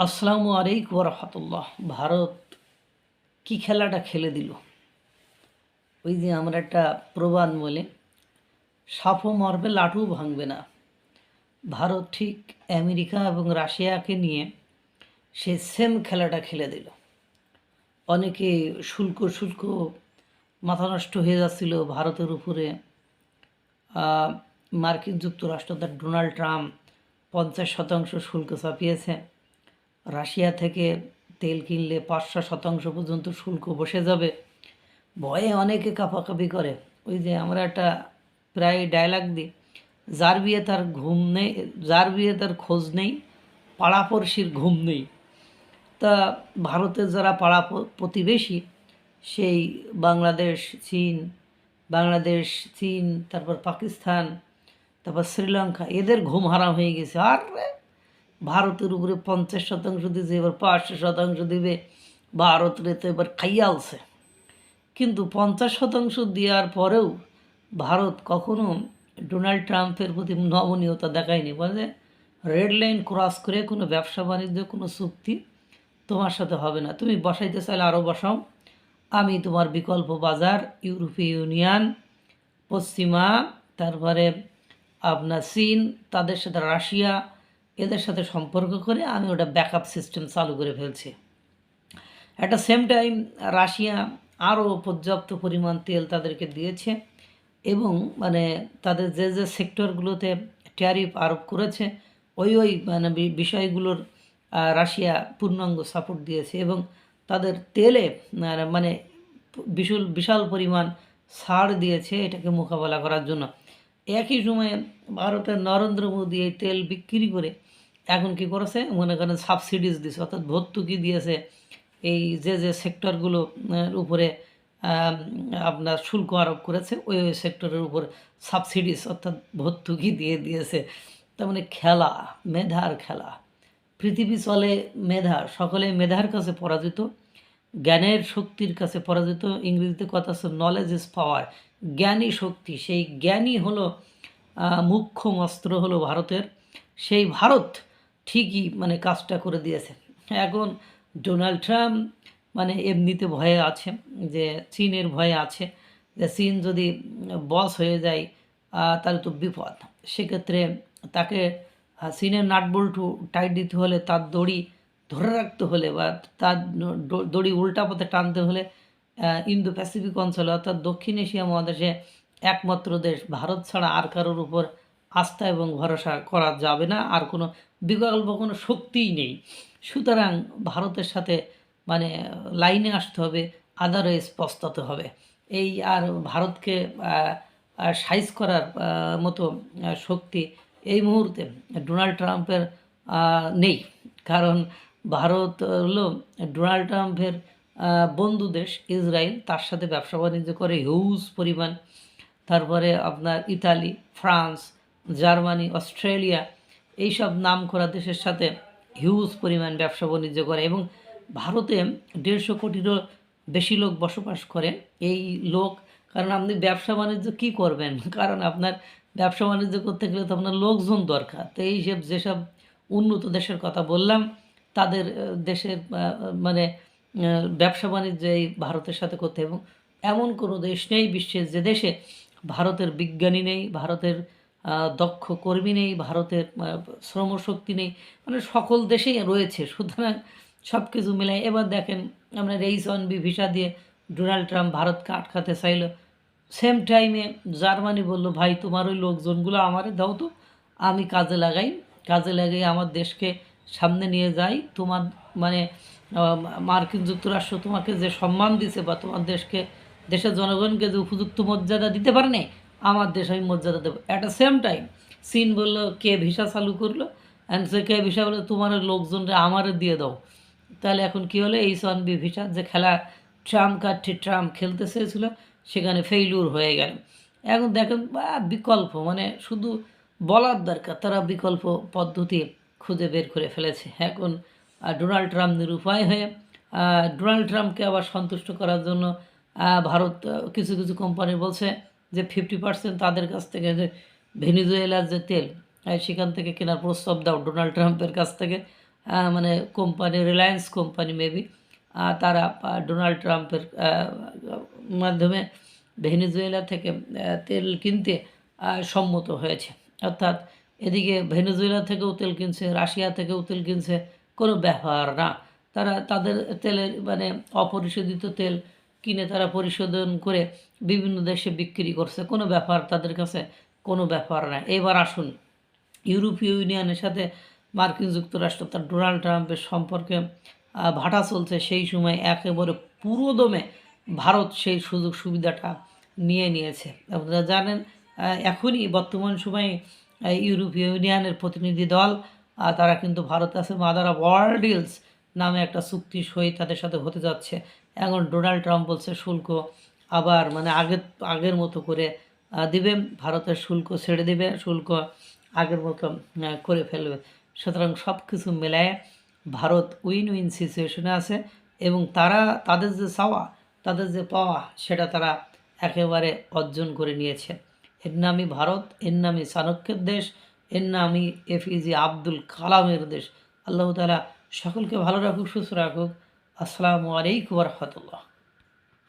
আসসালামু আলাইকুম রহমতুল্লাহ। ভারত কি খেলাটা খেলে দিল! ওই যে আমরা একটা প্রবাদ বলে, সাপও মরবে লাঠুও ভাঙবে না। ভারত ঠিক আমেরিকা এবং রাশিয়াকে নিয়ে সে সেম খেলাটা খেলে দিল। অনেকে শুল্ক শুল্ক মাথা নষ্ট হয়ে যাচ্ছিল ভারতের উপরে। মার্কিন যুক্তরাষ্ট্র তার ডোনাল্ড ট্রাম্প 50% শুল্ক চাপিয়েছে। রাশিয়া থেকে তেল কিনলে 500% পর্যন্ত শুল্ক বসে যাবে। ভয়ে অনেকে কাঁপাকাঁপি করে। ওই যে আমরা একটা প্রায় ডায়লগ দিই, যার বিয়ে তার ঘুম নেই, যার বিয়ে তার খোঁজ নেই, পাড়াপড়শির ঘুম নেই। তা ভারতের যারা প্রতিবেশী, সেই বাংলাদেশ, চীন, বাংলাদেশ, চীন, তারপর পাকিস্তান, তারপর শ্রীলঙ্কা, এদের ঘুম হারাম হয়ে গেছে। আর ভারতের উপরে 50% দিয়েছে, এবার 500% দিবে। ভারতের তো এবার খাইয়ালছে। কিন্তু 50% দেওয়ার পরেও ভারত কখনো ডোনাল্ড ট্রাম্পের প্রতি নমনীয়তা দেখায়নি। বলে রেড লাইন ক্রস করে কোনো ব্যবসা বাণিজ্য, কোনো চুক্তি তোমার সাথে হবে না। তুমি বসাইতে চাইলে আরও বসাও, আমি তোমার বিকল্প বাজার ইউরোপীয় ইউনিয়ন, পশ্চিমা, তারপরে আপনার চীন, তাদের সাথে রাশিয়া, এদের সাথে সম্পর্ক করে আমি ওটা ব্যাকআপ সিস্টেম চালু করে ফেলছি। At the same time Russia আরও পর্যাপ্ত পরিমাণ তেল তাদেরকে দিয়েছে এবং মানে তাদের যে যে সেক্টরগুলোতে ট্যারিফ আরোপ করেছে ওই মানে বিষয়গুলোর রাশিয়া পূর্ণাঙ্গ সাপোর্ট দিয়েছে এবং তাদের তেলে মানে বিশাল পরিমাণ ছাড় দিয়েছে এটাকে মোকাবেলা করার জন্য। একই সময়ে ভারতের নরেন্দ্র মোদী এই তেল বিক্রি করে এখন কী করেছে, মনে করেন সাবসিডিজ দিয়েছে, অর্থাৎ ভর্তুকি দিয়েছে এই যে সেক্টরগুলো উপরে আপনার শুল্ক আরোপ করেছে ওই সেক্টরের উপর সাবসিডিস অর্থাৎ ভর্তুকি দিয়ে দিয়েছে। তার মানে খেলা, মেধার খেলা। পৃথিবী চলে মেধা, সকলে মেধার কাছে পরাজিত, জ্ঞানের শক্তির কাছে পরাজিত। ইংরেজিতে কথা আছে নলেজ ইজ পাওয়ার, জ্ঞানই শক্তি। সেই জ্ঞানই হলো মুখ্য অস্ত্র হলো ভারতের। সেই ভারত ঠিকই মানে কাজটা করে দিয়েছে। এখন ডোনাল্ড ট্রাম্প মানে এমনিতে ভয়ে আছে, যে চীনের ভয়ে আছে, যে চীন যদি বস হয়ে যায় তাহলে তো বিপদ। সেক্ষেত্রে তাকে চীনের নাটবল্টু টাইট দিতে হলে, তার দড়ি ধরে রাখতে হলে বা তার দড়ি উল্টা পথে টানতে হলে ইন্দো প্যাসিফিক অঞ্চলে অর্থাৎ দক্ষিণ এশিয়া মহাদেশে একমাত্র দেশ ভারত ছাড়া আর কারোর উপর আস্থা এবং ভরসা করা যাবে না, আর কোনো বিকল্প কোনো শক্তিই নেই। সুতরাং ভারতের সাথে মানে লাইনে আসতে হবে, আদারওয়াইজ পস্তাতে হবে। এই আর ভারতকে সাইজ করার মতো শক্তি এই মুহূর্তে ডোনাল্ড ট্রাম্পের নেই। কারণ ভারত হলো ডোনাল্ড ট্রাম্পের বন্ধু দেশ ইসরায়েল, তার সাথে ব্যবসা বাণিজ্য করে হিউজ পরিমাণ। তারপরে আপনার ইতালি, ফ্রান্স, জার্মানি, অস্ট্রেলিয়া, এইসব নাম করা দেশের সাথে হিউজ পরিমাণ ব্যবসা বাণিজ্য করে এবং ভারতে 150 কোটিরও বেশি লোক বসবাস করে। এই লোক, কারণ আপনি ব্যবসা বাণিজ্য কী করবেন, কারণ আপনার ব্যবসা বাণিজ্য করতে গেলে তো আপনার লোকজন দরকার। তো এইসব যেসব উন্নত দেশের কথা বললাম তাদের দেশের মানে ব্যবসা বাণিজ্য এই ভারতের সাথে করতে, এবং এমন কোনো দেশ নেই বিশ্বের যে দেশে ভারতের বিজ্ঞানী নেই, ভারতের দক্ষ কর্মী নেই, ভারতের শ্রমশক্তি নেই, মানে সকল দেশেই রয়েছে। সুতরাং সব কিছু মিলে এবার দেখেন আমরা H1B ভিসা দিয়ে ডোনাল্ড ট্রাম্প ভারতকে আটকাতে চাইল। সেম টাইমে জার্মানি বলল, ভাই তোমার ওই লোকজনগুলো আমারে দাও তো, আমি কাজে লাগাই আমার দেশকে সামনে নিয়ে যাই। তোমার মানে মার্কিন যুক্তরাষ্ট্র তোমাকে যে সম্মান দিছে বা তোমার দেশের জনগণকে যে উপযুক্ত মর্যাদা দিতে পারে না, আমার দেশ আমি মর্যাদা দেবো। অ্যাট দ্য সেম টাইম চীন বললো, কে ভিসা চালু করলো, অ্যান্ড সে কে ভিসা বললো তোমার লোকজনরা আমারে দিয়ে দাও। তাহলে এখন কী হলো, H1B ভিসা যে খেলা ট্রাম্প খেলতে চেয়েছিল সেখানে ফেইলিউর হয়ে গেল। এখন দেখেন বিকল্প মানে শুধু বলার দরকার, তারা বিকল্প পদ্ধতি খুঁজে বের করে ফেলেছে। এখন ডোনাল্ড ট্রাম্প নিরুপায় হয়ে ডোনাল্ড ট্রাম্পকে আবার সন্তুষ্ট করার জন্য ভারত কিছু কোম্পানি বলছে যে 50% তাদের কাছ থেকে যে ভেনিজুয়েলার যে তেল সেখান থেকে কেনার প্রস্তাব দাও ডোনাল্ড ট্রাম্পের কাছ থেকে। মানে কোম্পানি, রিলায়েন্স কোম্পানি মেবি, তারা ডোনাল্ড ট্রাম্পের মাধ্যমে ভেনেজুয়েলা থেকে তেল কিনতে সম্মত হয়েছে। অর্থাৎ এদিকে ভেনেজুয়েলা থেকেও তেল কিনছে, রাশিয়া থেকেও তেল কিনছে, কোনো ব্যাপার না। তারা তাদের তেলের মানে অপরিশোধিত তেল কিনে তারা পরিশোধন করে বিভিন্ন দেশে বিক্রি করছে, কোনো ব্যাপার তাদের কাছে কোনো ব্যাপার না। এবার আসুন, ইউরোপীয় ইউনিয়নের সাথে মার্কিন যুক্তরাষ্ট্র তার ডোনাল্ড ট্রাম্পের সম্পর্কে ভাটা চলছে, সেই সময় একেবারে পুরোদমে ভারত সেই সুযোগ সুবিধাটা নিয়ে নিয়েছে। আপনারা জানেন এখনই বর্তমান সময়ে ইউরোপীয় ইউনিয়নের প্রতিনিধি দল তারা কিন্তু ভারত আছে মাদার অফ ওয়ার্ল্ড ডিলস নামে একটা চুক্তি সই তাদের সাথে হতে যাচ্ছে। এখন ডোনাল্ড ট্রাম্প বলছে শুল্ক আবার মানে আগের মতো করে দিবে, ভারতের শুল্ক ছেড়ে দিবে, শুল্ক আগের মতো করে ফেলবে। সুতরাং সব কিছু মেলায় ভারত উইন উইন সিচুয়েশনে আছে এবং তারা তাদের যে চাওয়া, তাদের যে পাওয়া, সেটা তারা একেবারে অর্জন করে নিয়েছে। এর নামই ভারত, এর নামই চাণক্যের দেশ, এর নামই এপিজে আব্দুল কালামের দেশ। আল্লাহ তাআলা সকলকে ভালো রাখুক, সুস্থ রাখুক। আসসালামু আলাইকুম ওয়া রাহমাতুল্লাহ।